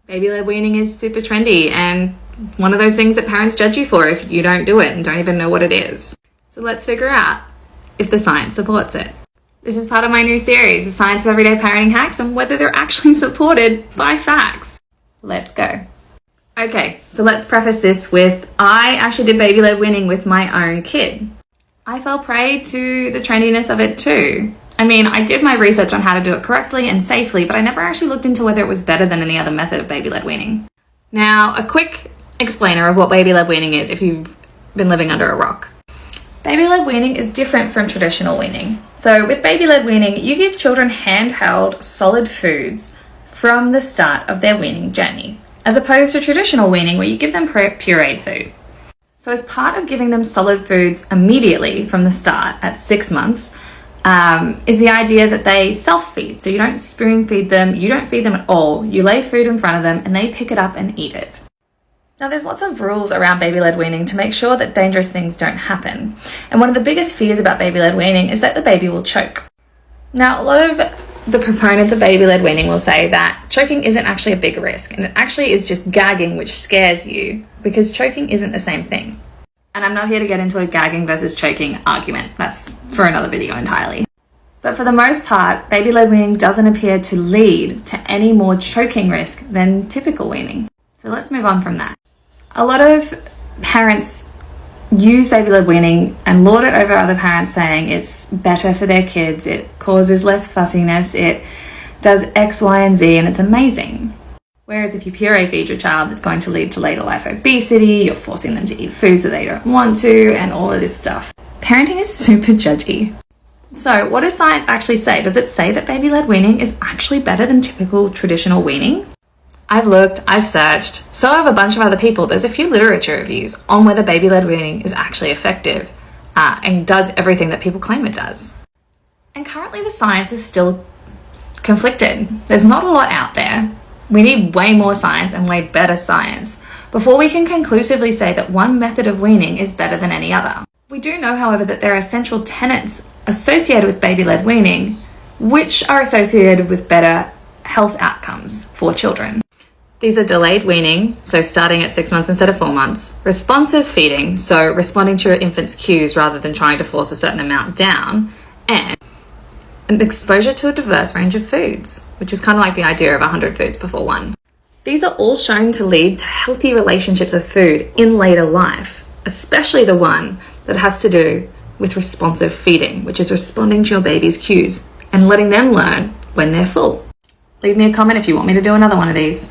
Baby-led weaning is super trendy and one of those things that parents judge you for if you don't do it and don't even know what it is. So let's figure out if the science supports it. This is part of my new series, The Science of Everyday Parenting Hacks, and whether they're actually supported by facts. Let's go. Okay, so let's preface this with, I actually did baby-led weaning with my own kid. I fell prey to the trendiness of it too. I mean, I did my research on how to do it correctly and safely, but I never actually looked into whether it was better than any other method of baby-led weaning. Now, a quick explainer of what baby-led weaning is if you've been living under a rock. Baby-led weaning is different from traditional weaning. So with baby-led weaning, you give children handheld, solid foods from the start of their weaning journey, as opposed to traditional weaning where you give them pureed food. So as part of giving them solid foods immediately from the start at 6 months, is the idea that they self-feed. So you don't spoon feed them, you don't feed them at all. You lay food in front of them and they pick it up and eat it. Now there's lots of rules around baby-led weaning to make sure that dangerous things don't happen. And one of the biggest fears about baby-led weaning is that the baby will choke. Now a lot of the proponents of baby-led weaning will say that choking isn't actually a big risk, and it actually is just gagging which scares you, because choking isn't the same thing. And I'm not here to get into a gagging versus choking argument. That's for another video entirely. But for the most part, baby-led weaning doesn't appear to lead to any more choking risk than typical weaning. So let's move on from that. A lot of parents use baby-led weaning and lord it over other parents, saying it's better for their kids, it causes less fussiness, it does X, Y, and Z, and it's amazing. Whereas if you puree feed your child, it's going to lead to later life obesity, you're forcing them to eat foods that they don't want to, and all of this stuff. Parenting is super judgy. So what does science actually say? Does it say that baby-led weaning is actually better than typical traditional weaning? I've looked, I've searched, so have a bunch of other people. There's a few literature reviews on whether baby-led weaning is actually effective and does everything that people claim it does. And currently the science is still conflicted. There's not a lot out there. We need way more science and way better science before we can conclusively say that one method of weaning is better than any other. We do know, however, that there are essential tenets associated with baby-led weaning, which are associated with better health outcomes for children. These are delayed weaning, so starting at 6 months instead of 4 months, responsive feeding, so responding to your infant's cues rather than trying to force a certain amount down, and an exposure to a diverse range of foods, which is kind of like the idea of 100 foods before one. These are all shown to lead to healthy relationships with food in later life, especially the one that has to do with responsive feeding, which is responding to your baby's cues and letting them learn when they're full. Leave me a comment if you want me to do another one of these.